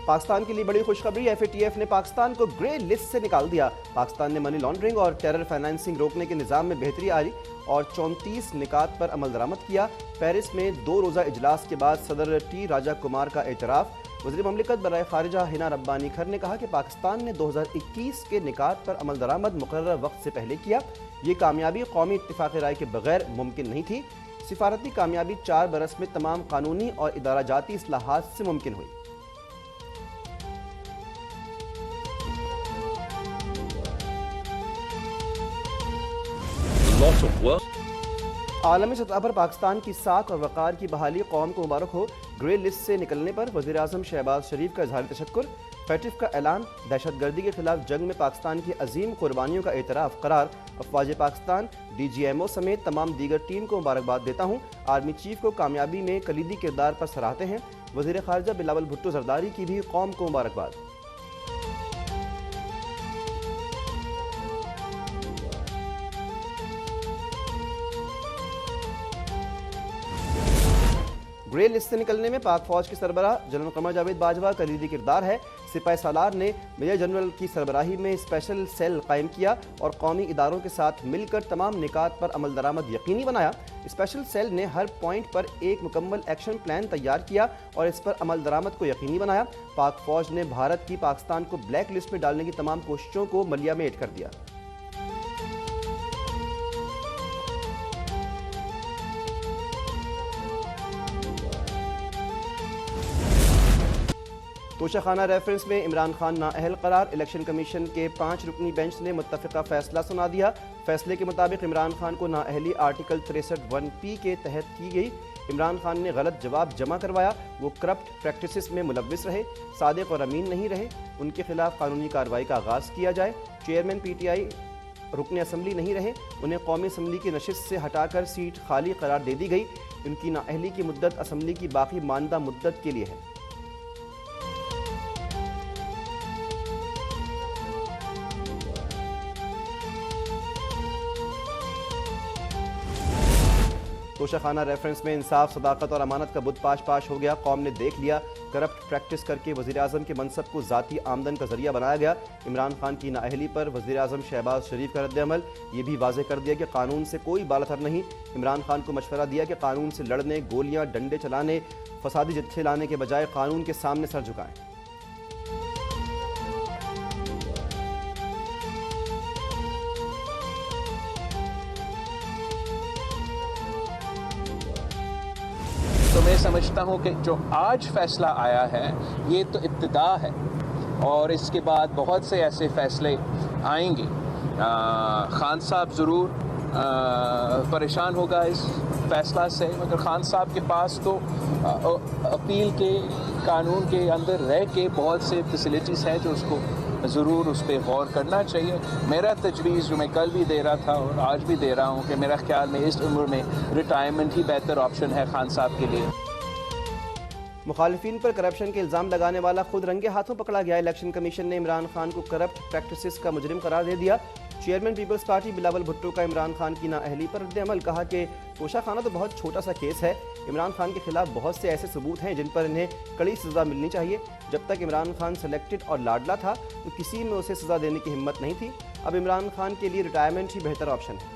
पाकिस्तान के लिए बड़ी खुशखबरी, एफएटीएफ ने पाकिस्तान को ग्रे लिस्ट से निकाल दिया। पाकिस्तान ने मनी लॉन्ड्रिंग और टेरर फाइनेंसिंग रोकने के निज़ाम में बेहतरी आई और 34 निकात पर अमल दरामद किया। पेरिस में 2 रोज़ा इजलास के बाद सदर टी राजा कुमार का एतराफ़। वज़ीर ममलिकत बराए खारिजा हिना रब्बानी खर ने कहा कि पाकिस्तान ने 2021 के निकात पर अमल दरामद मुकर्रर वक्त से पहले किया। ये कामयाबी कौमी इत्तिफ़ाक़ राय के बगैर मुमकिन नहीं थी। सिफारती कामयाबी 4 बरस में तमाम कानूनी और इदारा जाती इस्लाहात से मुमकिन हुई। आलमी सतह पर पाकिस्तान की साख और वक़ार की बहाली कौम को मुबारक हो। ग्रे लिस्ट से निकलने पर वज़ीर आज़म शहबाज शरीफ का इज़हार तशक्कुर। फैटिफ का ऐलान। दहशतगर्दी के खिलाफ जंग में पाकिस्तान की अजीम कुर्बानियों का एतराफ़ करार। अफवाज पाकिस्तान, DGMO समेत तमाम दीगर टीम को मुबारकबाद देता हूँ। आर्मी चीफ को कामयाबी में कलीदी किरदार पर सराहते हैं। वज़ीर ख़ारिजा बिलावल भुट्टो ज़रदारी की भी कौम को मुबारकबाद। ग्रे लिस्ट से निकलने में पाक फौज के सरबराह जनरल कमर जावेद बाजवा कलीदी किरदार है। सिपाही सालार ने मेजर जनरल की सरबराही में स्पेशल सेल कायम किया और कौमी इदारों के साथ मिलकर तमाम निकात पर अमल दरामद यकीनी बनाया। स्पेशल सेल ने हर पॉइंट पर एक मुकम्मल एक्शन प्लान तैयार किया और इस पर अमल दरामद को यकीनी बनाया। पाक फौज ने भारत की पाकिस्तान को ब्लैक लिस्ट में डालने की तमाम कोशिशों को मलिया में ऐड कर दिया। तोशाखाना रेफरेंस में इमरान खान नाअहल करार। इलेक्शन कमीशन के 5 रुकनी बेंच ने मुत्तफ़िका फैसला सुना दिया। फैसले के मुताबिक इमरान खान को नाअहली आर्टिकल 63(1)P के तहत की गई। इमरान खान ने गलत जवाब जमा करवाया। वो करप्ट प्रैक्टिसेस में मुलव्विस रहे, सादिक और अमीन नहीं रहे। उनके खिलाफ कानूनी कार्रवाई का आगाज़ किया जाए। चेयरमैन PTI रुकन असम्बली नहीं रहे, उन्हें कौमी असम्बली की नशिस्त से हटाकर सीट खाली करार दे दी गई। उनकी नाअहली की मुद्दत असम्बली की बाकी मानदा मुद्दत के लिए है। तोशाखाना रेफरेंस में इंसाफ, सदाकत और अमानत का बुत पाश हो गया। कौम ने देख लिया, करप्ट प्रैक्टिस करके वज़ीर आज़म के मनसब को ज़ाती आमदन का जरिया बनाया गया। इमरान खान की नाअहली पर वज़ीर आज़म शहबाज शरीफ का रद्द-ए-अमल। ये भी वाज़ेह कर दिया कि कानून से कोई बालातर नहीं। इमरान खान को मशवरा दिया कि कानून से लड़ने, गोलियाँ डंडे चलाने, फसादी जत्थे लाने के बजाय कानून के सामने सर झुकाएं। तो मैं समझता हूँ कि जो आज फैसला आया है ये तो इब्तिदा है और इसके बाद बहुत से ऐसे फैसले आएंगे। खान साहब ज़रूर परेशान होगा इस फैसला से, मगर खान साहब के पास तो अपील के कानून के अंदर रह के बहुत से फैसिलिटीज़ हैं जो उसको ज़रूर उस पर गौर करना चाहिए। मेरा तजवीज़ जो मैं कल भी दे रहा था और आज भी दे रहा हूँ कि मेरा ख्याल में इस उम्र में रिटायरमेंट ही बेहतर ऑप्शन है खान साहब के लिए। मुखालिफिन पर करप्शन के इल्ज़ाम लगाने वाला खुद रंगे हाथों पकड़ा गया। इलेक्शन कमीशन ने इमरान खान को करप्ट प्रैक्टिसेस का मुजरिम करार दे दिया। Chairman peoples party Bilawal Bhutto का इमरान खान की नाअहली पर रद्द-ए-अमल। कहा कि तोशाखाना तो बहुत छोटा सा केस है। इमरान खान के खिलाफ बहुत से ऐसे सबूत हैं जिन पर इन्हें कड़ी सज़ा मिलनी चाहिए। जब तक इमरान खान सेलेक्टेड और लाडला था तो किसी में उसे सज़ा देने की हिम्मत नहीं थी। अब इमरान खान के लिए रिटायरमेंट ही बेहतर ऑप्शन है।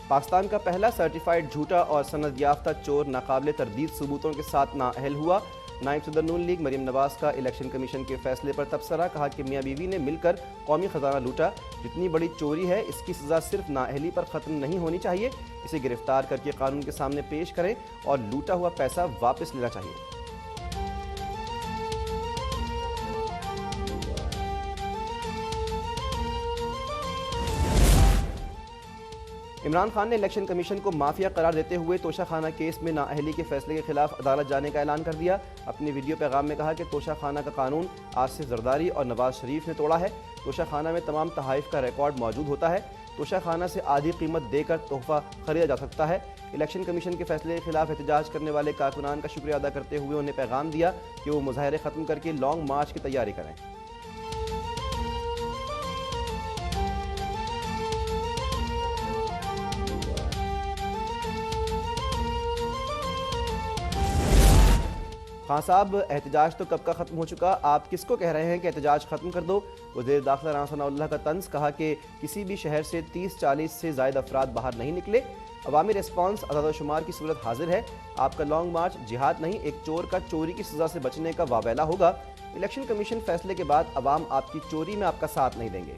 पाकिस्तान का पहला सर्टिफाइड झूठा और सनद याफ्ता चोर नाकाबिले तरदीद सबूतों के साथ नाअहल हुआ। नायब सदर नून लीग मरीम नवाज का इलेक्शन कमीशन के फैसले पर तबसरा। कहा कि मियाँ बीवी ने मिलकर कौमी खजाना लूटा। जितनी बड़ी चोरी है इसकी सज़ा सिर्फ नाअहली पर ख़त्म नहीं होनी चाहिए, इसे गिरफ्तार करके कानून के सामने पेश करें और लूटा हुआ पैसा वापस लेना चाहिए। इमरान खान ने इलेक्शन कमीशन को माफिया करार देते हुए तोशाखाना केस में नाअहली के फैसले के खिलाफ अदालत जाने का ऐलान कर दिया। अपने वीडियो पैगाम में कहा कि तोशाखाना का कानून आसिफ जरदारी और नवाज शरीफ ने तोड़ा है। तोशाखाना में तमाम तहाइफ का रिकॉर्ड मौजूद होता है। तोशाखाना से आधी कीमत देकर तोहफा खरीदा जा सकता है। इलेक्शन कमीशन के फैसले के खिलाफ एहतजाज करने वाले कारकुनान का शुक्रिया अदा करते हुए उन्हें पैगाम दिया कि वो मुजाहरे ख़त्म करके लॉन्ग मार्च की तैयारी करें। खान साहब, एहतजाज तो कब का ख़त्म हो चुका, आप किसको कह रहे हैं कि एहतजाज ख़त्म कर दो। वज़ीर दाखिला राना सनाउल्लाह का तंज, कहा कि किसी भी शहर से 30-40 से ज़ायद अफराद बाहर नहीं निकले। अवामी रिस्पॉन्स अदद शुमार की सूरत हाजिर है। आपका लॉन्ग मार्च जिहाद नहीं, एक चोर का चोरी की सज़ा से बचने का वावेला होगा। इलेक्शन कमीशन फैसले के बाद अवाम आपकी चोरी में आपका साथ नहीं देंगे।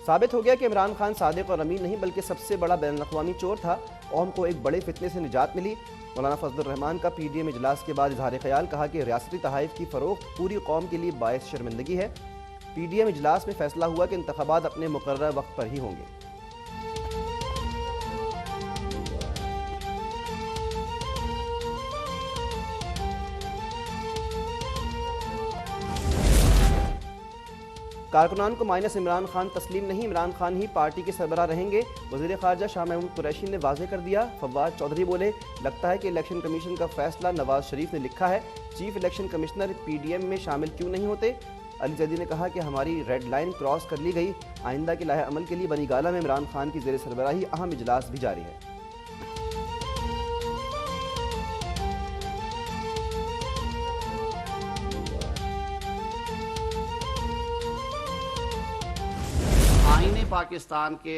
साबित हो गया कि इमरान खान सादिक और अमीन नहीं बल्कि सबसे बड़ा बैनुल-अक़वामी चोर था। कौम को एक बड़े फितने से निजात मिली। मौलाना फजलुर रहमान का पीडीएम इजलास के बाद इजहार ख्याल, कहा कि रियासती तहाइफ की फरोख्त पूरी कौम के लिए बायस शर्मिंदगी है। पीडीएम इजलास में फैसला हुआ कि इंतखाबात अपने मुकर्रर वक्त पर ही होंगे। कारकुनान को माइनस इमरान खान तस्लीम नहीं, इमरान खान ही पार्टी के सरबराह रहेंगे। वज़ीर ख़ारजा शाह महमूद कुरैशी ने वाज़ेह कर दिया। फवाद चौधरी बोले, लगता है कि इलेक्शन कमीशन का फैसला नवाज शरीफ ने लिखा है, चीफ इलेक्शन कमिश्नर पीडीएम में शामिल क्यों नहीं होते। अली जैदी ने कहा कि हमारी रेड लाइन क्रॉस कर ली गई। आइंदा के लाहे अमल के लिए बनी गाला में इमरान खान की ज़ेर सरबराही अहम इजलास भी जारी है। आईने पाकिस्तान के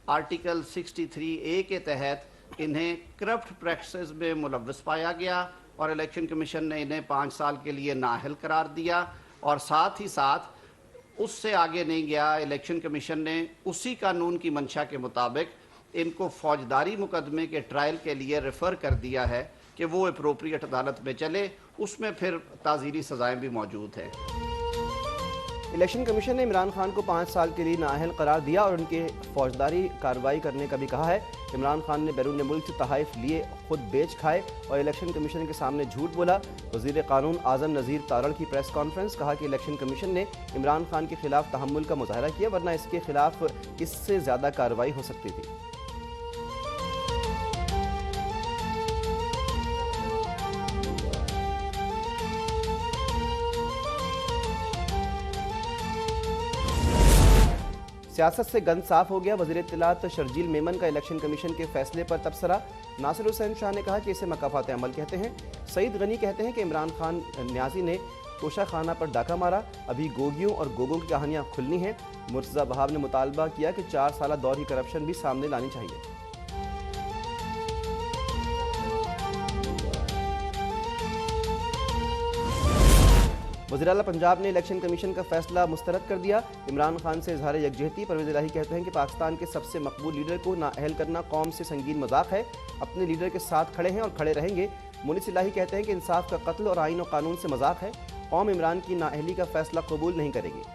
आर्टिकल 63A के तहत इन्हें करप्ट प्रैक्टिसेस में मुलव्वस पाया गया और इलेक्शन कमीशन ने इन्हें 5 साल के लिए नाअहल करार दिया। और साथ ही साथ उससे आगे नहीं गया, इलेक्शन कमीशन ने उसी कानून की मंशा के मुताबिक इनको फौजदारी मुकदमे के ट्रायल के लिए रेफ़र कर दिया है कि वो एप्रोप्रिएट अदालत में चले, उसमें फिर ताज़ीरी सज़ाएँ भी मौजूद हैं। इलेक्शन कमीशन ने इमरान खान को 5 साल के लिए नाअहल करार दिया और उनके फौजदारी कार्रवाई करने का भी कहा है। इमरान खान ने बैरून मुल्क से तहाइफ लिए, खुद बेच खाए और इलेक्शन कमीशन के सामने झूठ बोला। वज़ीर क़ानून आज़म नज़ीर तारड़ की प्रेस कॉन्फ्रेंस, कहा कि इलेक्शन कमीशन ने इमरान खान के खिलाफ तहम्मुल का मुजाहरा किया, वरना इसके खिलाफ इससे ज़्यादा कार्रवाई हो सकती थी। सियासत से गंद साफ हो गया। वज़ीर इत्तलात शर्जील मेमन का इलेक्शन कमीशन के फैसले पर तबसरा। नासिर हुसैन शाह ने कहा कि इसे मकाफात अमल कहते हैं। सईद गनी कहते हैं कि इमरान खान न्याजी ने तोशा खाना पर डाका मारा, अभी गोगियों और गोगों की कहानियां खुलनी हैं। मुर्तज़ा बहाब ने मुतालबा किया कि 4 साल दौर की करप्शन भी सामने लानी चाहिए। वज़ीर आला पंजाब ने इलेक्शन कमीशन का फैसला मुस्तरद कर दिया। इमरान खान से इजहार यकजहती। परवेज़ इलाही कहते हैं कि पाकिस्तान के सबसे मकबूल लीडर को नाअहल करना कौम से संगीन मजाक है, अपने लीडर के साथ खड़े हैं और खड़े रहेंगे। मुनिस इलाही कहते हैं कि इंसाफ का कत्ल और आईन और कानून से मजाक है, कौम इमरान की नाअहली का फैसला कबूल नहीं करेगी।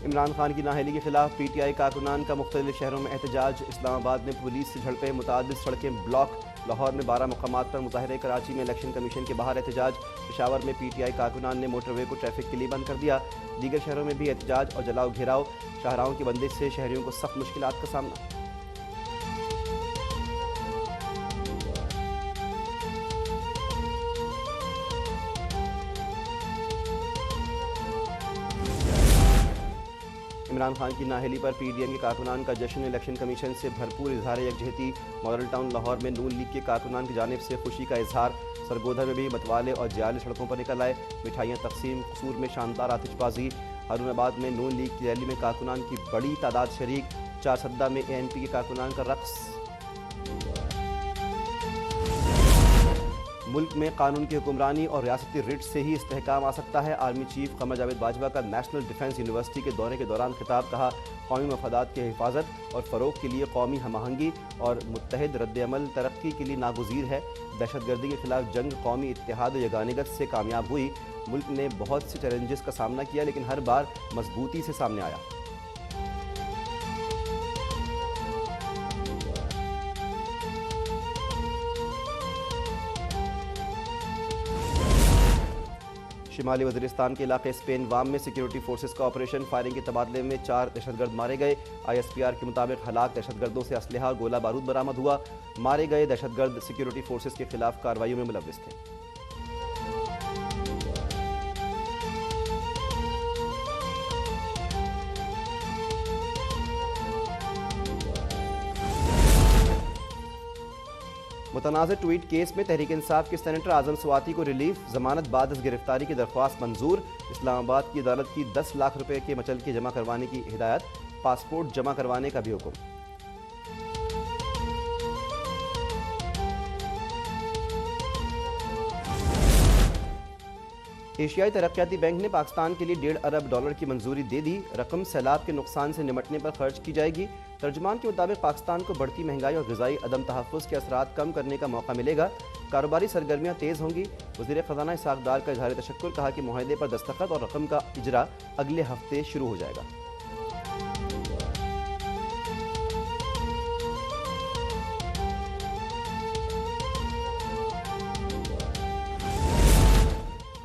इमरान खान की नाअहली के खिलाफ पीटीआई कारकुनान का मुख्तलिफ शहरों में एहतजाज। इस्लामाबाद में पुलिस से झड़पें, मुतादिद सड़कें ब्लॉक। लाहौर में 12 मकामात पर मुजाहरे। कराची में इलेक्शन कमीशन के बाहर एहतजाज। पेशावर में पीटीआई कारकुनान ने मोटरवे को ट्रैफिक के लिए बंद कर दिया। दीगर शहरों में भी एहतजाज और जलाओ घेराव। शाहराहों की बंदिश से शहरियों को सख्त मुश्किलात का सामना। इमरान खान की नाअहली पर पीडीएम के कारकुनान का जश्न। इलेक्शन कमीशन से भरपूर इजहार यकजहती। मॉडल टाउन लाहौर में नून लीग के कारकुनान की जानिब से खुशी का इजहार। सरगोधा में भी मतवाले और जाली सड़कों पर निकल आए, मिठाइयाँ तकसीम। कसूर में शानदार आतिशबाजी। हारूनाबाद में नून लीग की रैली में कारकुनान की बड़ी तादाद शरीक। 4 सद्दा में एएनपी के कारकुनान का रक्स। मुल्क में कानून की हुक्मरानी और रियासती रिट से ही इस्तेहकाम आ सकता है। आर्मी चीफ कमर जावेद बाजवा का नेशनल डिफेंस यूनिवर्सिटी के दौरे के दौरान खिताब। कहा, कौमी मफादात की हिफाजत और फ़रोग के लिए कौमी हमआहंगी और मुत्तहिद रद्द-ए-अमल तरक्की के लिए नागुज़ीर है। दहशतगर्दी के खिलाफ जंग कौमी इत्तेहाद और यगानियत से कामयाब हुई। मुल्क ने बहुत से चैलेंजेस का सामना किया, लेकिन हर बार मजबूती से सामने आया। शिमाली वजीरिस्तान के इलाके स्पेन वाम में सिक्योरिटी फोर्सेस का ऑपरेशन फायरिंग के तबादले में 4 दहशतगर्द मारे गए। ISPR के मुताबिक हलाक दहशतगर्दों से असलहा और गोला बारूद बरामद हुआ। मारे गए दहशतगर्द सिक्योरिटी फोर्सेस के खिलाफ कार्रवाइयों में मुलव्विस थे। मुतनाज़ ट्वीट केस में तहरीक इंसाफ के सेनेटर आजम स्वाति को रिलीफ, जमानत बाद गिरफ्तारी की दरख्वास्त मंजूर। इस्लामाबाद की अदालत की 10 लाख रुपए के मचलके जमा करवाने की हिदायत, पासपोर्ट जमा करवाने का भी हुक्म। एशियाई तरक्याती बैंक ने पाकिस्तान के लिए $1.5 अरब की मंजूरी दे दी। रकम सैलाब के नुकसान से निपटने पर खर्च की जाएगी। तर्जुमान के मुताबिक पाकिस्तान को बढ़ती महंगाई और ग़िज़ाई अदम तहफ़्फ़ुज़ के असरात कम करने का मौका मिलेगा। कारोबारी सरगर्मियाँ तेज़ होंगी। वज़ीर ख़ज़ाना इसहाक़ डार का इज़हार तशक्कुर, कहा कि मुआहदे पर दस्तखत और रकम का इजरा अगले हफ्ते शुरू हो जाएगा।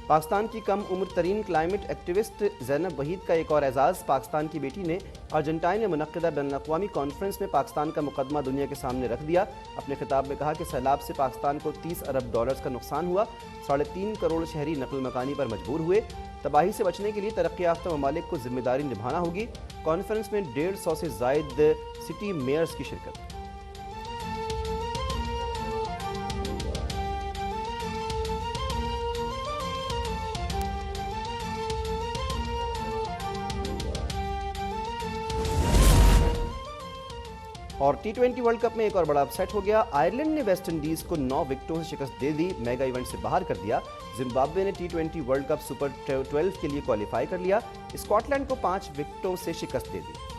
पाकिस्तान की कम उम्र तरीन क्लाइमेट एक्टिविस्ट ज़ैनब वहीद का एक और एजाज़। पाकिस्तान की बेटी ने अर्जेंटाइन में मुनक़्क़दा बैनुल-अक़वामी कॉन्फ्रेंस में पाकिस्तान का मुकदमा दुनिया के सामने रख दिया। अपने खिताब में कहा कि सैलाब से पाकिस्तान को $30 अरब का नुकसान हुआ। 3.5 करोड़ शहरी नकल मकानी पर मजबूर हुए। तबाही से बचने के लिए तरक्की याफ्ता ममालिक को जिम्मेदारी निभाना होगी। कॉन्फ्रेंस में 150 से ज़ायद सिटी मेयर्स की शिरकत। और T20 वर्ल्ड कप में एक और बड़ा अपसेट हो गया। आयरलैंड ने वेस्ट इंडीज को 9 विकेटों से शिकस्त दे दी, मेगा इवेंट से बाहर कर दिया। जिम्बाब्वे ने T20 वर्ल्ड कप सुपर 12 के लिए क्वालिफाई कर लिया। स्कॉटलैंड को 5 विकेटों से शिकस्त दे दी।